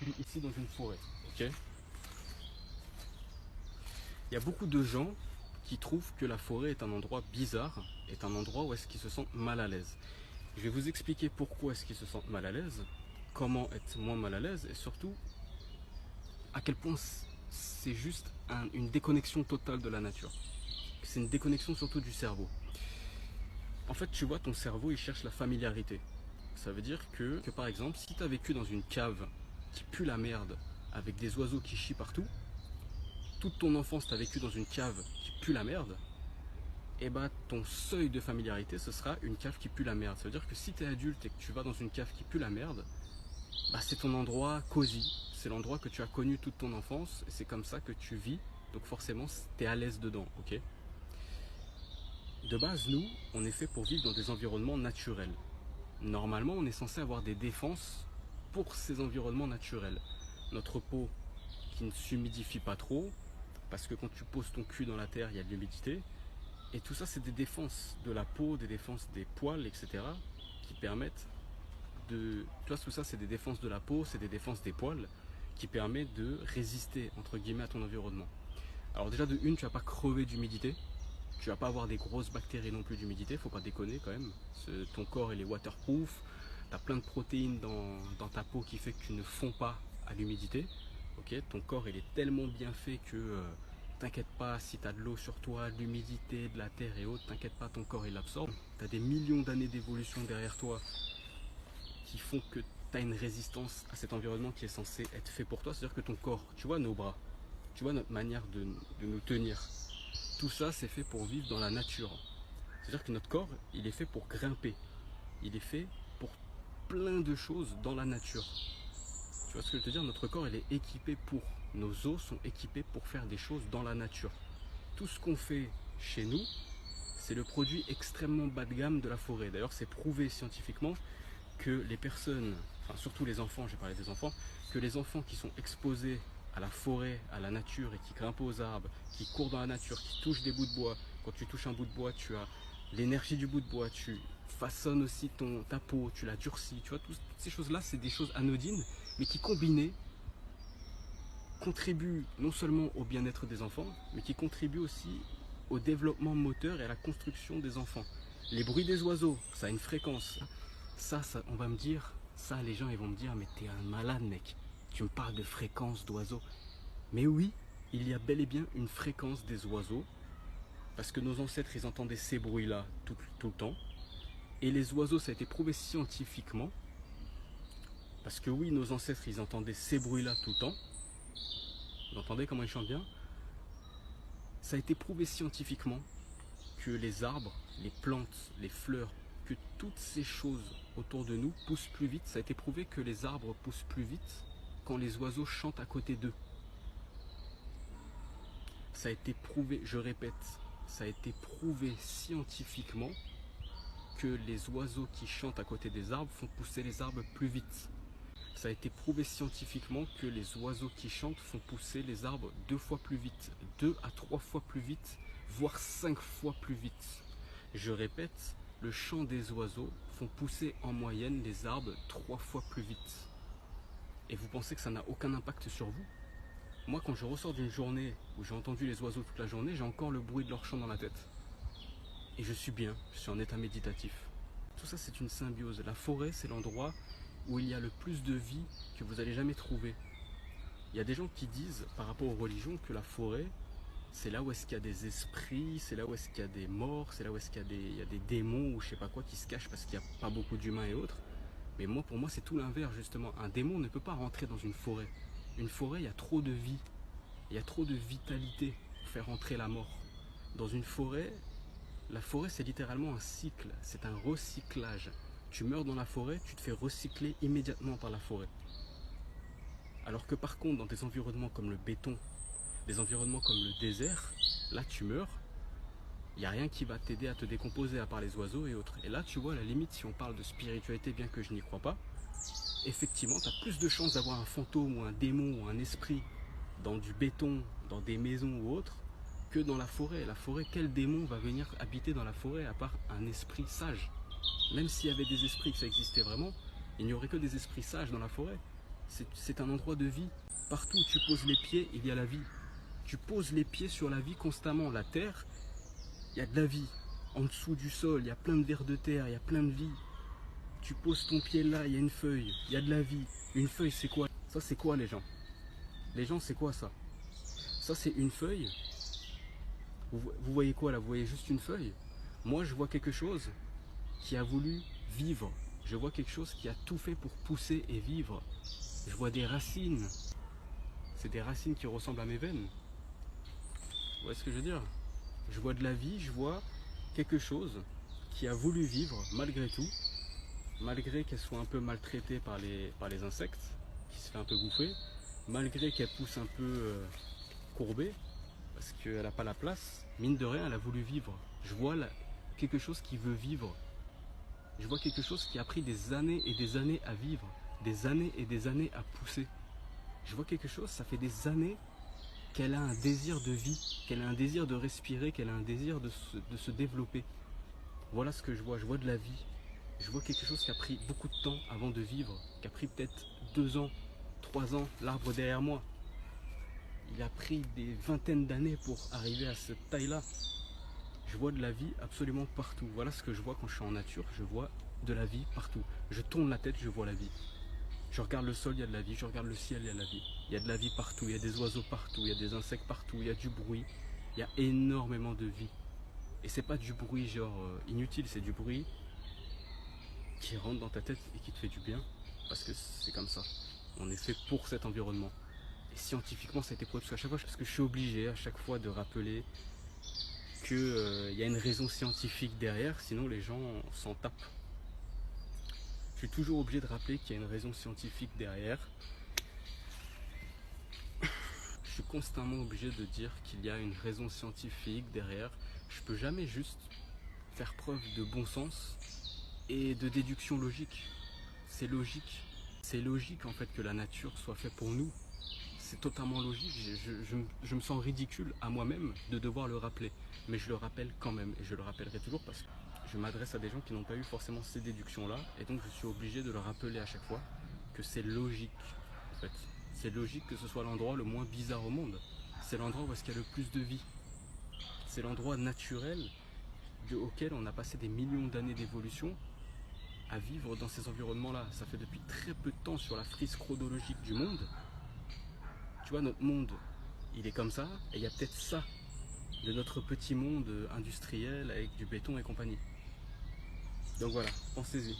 suis ici dans une forêt, ok? Il y a beaucoup de gens qui trouvent que la forêt est un endroit bizarre, est un endroit où est-ce qu'ils se sentent mal à l'aise. Je vais vous expliquer pourquoi est-ce qu'ils se sentent mal à l'aise, comment être moins mal à l'aise et surtout à quel point c'est juste une déconnexion totale de la nature. C'est une déconnexion surtout du cerveau. En fait, tu vois, ton cerveau, il cherche la familiarité. Ça veut dire que par exemple, si tu as vécu dans une cave qui pue la merde, avec des oiseaux qui chient partout, toute ton enfance, tu as vécu dans une cave qui pue la merde, et bah ton seuil de familiarité, ce sera une cave qui pue la merde. Ça veut dire que si tu es adulte et que tu vas dans une cave qui pue la merde, bah c'est ton endroit cosy, c'est l'endroit que tu as connu toute ton enfance, et c'est comme ça que tu vis, donc forcément, tu es à l'aise dedans, ok? De base, nous, on est fait pour vivre dans des environnements naturels. Normalement, on est censé avoir des défenses pour ces environnements naturels. Notre peau qui ne s'humidifie pas trop, parce que quand tu poses ton cul dans la terre, il y a de l'humidité. Et tout ça, c'est des défenses de la peau, des défenses des poils, etc. qui permettent de... Tu vois, tout ça, c'est des défenses de la peau, c'est des défenses des poils qui permettent de résister, entre guillemets, à ton environnement. Alors déjà, de une, tu vas pas crever d'humidité. Tu vas pas avoir des grosses bactéries non plus d'humidité, faut pas déconner quand même. Ton corps il est waterproof, tu as plein de protéines dans ta peau qui fait que tu ne fonds pas à l'humidité. Okay, ton corps il est tellement bien fait que t'inquiète pas si tu as de l'eau sur toi, de l'humidité, de la terre et autres, t'inquiète pas, ton corps il l'absorbe. Tu as des millions d'années d'évolution derrière toi qui font que tu as une résistance à cet environnement qui est censé être fait pour toi. C'est-à-dire que ton corps, tu vois nos bras, tu vois notre manière de nous tenir. Tout ça, c'est fait pour vivre dans la nature. C'est-à-dire que notre corps, il est fait pour grimper. Il est fait pour plein de choses dans la nature. Tu vois ce que je veux te dire? Notre corps, il est équipé pour. Nos os sont équipés pour faire des choses dans la nature. Tout ce qu'on fait chez nous, c'est le produit extrêmement bas de gamme de la forêt. D'ailleurs, c'est prouvé scientifiquement que les personnes, enfin surtout les enfants, je vais parler des enfants, que les enfants qui sont exposés à la forêt, à la nature et qui grimpent aux arbres, qui courent dans la nature, qui touchent des bouts de bois. Quand tu touches un bout de bois, tu as l'énergie du bout de bois, tu façonnes aussi ta peau, tu la durcis. Tu vois, toutes ces choses-là, c'est des choses anodines, mais qui combinées contribuent non seulement au bien-être des enfants, mais qui contribuent aussi au développement moteur et à la construction des enfants. Les bruits des oiseaux, ça a une fréquence. Ça, on va me dire, ça les gens ils vont me dire, mais t'es un malade mec. Tu me parles de fréquence d'oiseaux. Mais oui, il y a bel et bien une fréquence des oiseaux. Parce que nos ancêtres, ils entendaient ces bruits-là tout le temps. Et les oiseaux, ça a été prouvé scientifiquement. Parce que oui, nos ancêtres, ils entendaient ces bruits-là tout le temps. Vous entendez comment ils chantent bien? Ça a été prouvé scientifiquement que les arbres, les plantes, les fleurs, que toutes ces choses autour de nous poussent plus vite. Ça a été prouvé que les arbres poussent plus vite quand les oiseaux chantent à côté d'eux. Ça a été prouvé, je répète, ça a été prouvé scientifiquement que les oiseaux qui chantent à côté des arbres font pousser les arbres plus vite. Ça a été prouvé scientifiquement que les oiseaux qui chantent font pousser les arbres 2 fois plus vite, 2 à 3 fois plus vite, voire 5 fois plus vite. Je répète, le chant des oiseaux font pousser en moyenne les arbres 3 fois plus vite. Et vous pensez que ça n'a aucun impact sur vous? Moi, quand je ressors d'une journée où j'ai entendu les oiseaux toute la journée, j'ai encore le bruit de leur chant dans la tête. Et je suis bien, je suis en état méditatif. Tout ça, c'est une symbiose. La forêt, c'est l'endroit où il y a le plus de vie que vous n'allez jamais trouver. Il y a des gens qui disent, par rapport aux religions, que la forêt, c'est là où est-ce qu'il y a des esprits, c'est là où est-ce qu'il y a des morts, c'est là où est-ce qu'il y a des démons ou je sais pas quoi qui se cachent parce qu'il n'y a pas beaucoup d'humains et autres. Mais moi, pour moi, c'est tout l'inverse, justement. Un démon ne peut pas rentrer dans une forêt. Une forêt, il y a trop de vie, il y a trop de vitalité pour faire entrer la mort. Dans une forêt, la forêt, c'est littéralement un cycle, c'est un recyclage. Tu meurs dans la forêt, tu te fais recycler immédiatement par la forêt. Alors que par contre, dans des environnements comme le béton, des environnements comme le désert, là tu meurs, il n'y a rien qui va t'aider à te décomposer à part les oiseaux et autres. Et là, tu vois, à la limite, si on parle de spiritualité, bien que je n'y crois pas, effectivement, tu as plus de chances d'avoir un fantôme ou un démon ou un esprit dans du béton, dans des maisons ou autres, que dans la forêt. La forêt, quel démon va venir habiter dans la forêt à part un esprit sage? Même s'il y avait des esprits, que ça existait vraiment, il n'y aurait que des esprits sages dans la forêt. C'est un endroit de vie. Partout où tu poses les pieds, il y a la vie. Tu poses les pieds sur la vie constamment. La terre, il y a de la vie. En dessous du sol, il y a plein de vers de terre, il y a plein de vie. Tu poses ton pied là, il y a une feuille, il y a de la vie. Une feuille, c'est quoi? Ça, c'est quoi les gens? Les gens, c'est quoi ça? Ça, c'est une feuille. Vous voyez quoi là? Vous voyez juste une feuille? Moi, je vois quelque chose qui a voulu vivre. Je vois quelque chose qui a tout fait pour pousser et vivre. Je vois des racines. C'est des racines qui ressemblent à mes veines. Vous voyez ce que je veux dire? Je vois de la vie, je vois quelque chose qui a voulu vivre malgré tout, malgré qu'elle soit un peu maltraitée par les insectes, qui se fait un peu bouffer, malgré qu'elle pousse un peu courbée, parce qu'elle n'a pas la place, mine de rien, elle a voulu vivre. Je vois là, quelque chose qui veut vivre. Je vois quelque chose qui a pris des années et des années à vivre, des années et des années à pousser. Je vois quelque chose, ça fait des années qu'elle a un désir de vie, qu'elle a un désir de respirer, qu'elle a un désir de se développer. Voilà ce que je vois de la vie. Je vois quelque chose qui a pris beaucoup de temps avant de vivre, qui a pris peut-être 2 ans, 3 ans, l'arbre derrière moi. Il a pris des vingtaines d'années pour arriver à cette taille-là. Je vois de la vie absolument partout. Voilà ce que je vois quand je suis en nature, je vois de la vie partout. Je tourne la tête, je vois la vie. Je regarde le sol, il y a de la vie. Je regarde le ciel, il y a de la vie. Il y a de la vie partout, il y a des oiseaux partout, il y a des insectes partout, il y a du bruit. Il y a énormément de vie. Et c'est pas du bruit genre inutile, c'est du bruit qui rentre dans ta tête et qui te fait du bien. Parce que c'est comme ça. On est fait pour cet environnement. Et scientifiquement, ça a été prouvé. Parce que je suis obligé à chaque fois de rappeler qu'il y a une raison scientifique derrière, sinon les gens s'en tapent. Je suis toujours obligé de rappeler qu'il y a une raison scientifique derrière. Je suis constamment obligé de dire qu'il y a une raison scientifique derrière. Je peux jamais juste faire preuve de bon sens et de déduction logique. C'est logique. C'est logique en fait que la nature soit faite pour nous. C'est totalement logique. Je me sens ridicule à moi-même de devoir le rappeler. Mais je le rappelle quand même. Et je le rappellerai toujours parce que je m'adresse à des gens qui n'ont pas eu forcément ces déductions-là. Et donc je suis obligé de leur rappeler à chaque fois que c'est logique. En fait. C'est logique que ce soit l'endroit le moins bizarre au monde. C'est l'endroit où est-ce qu'il y a le plus de vie. C'est l'endroit naturel auquel on a passé des millions d'années d'évolution à vivre dans ces environnements-là. Ça fait depuis très peu de temps sur la frise chronologique du monde. Tu vois, notre monde, il est comme ça, et il y a peut-être ça de notre petit monde industriel avec du béton et compagnie. Donc voilà, pensez-y.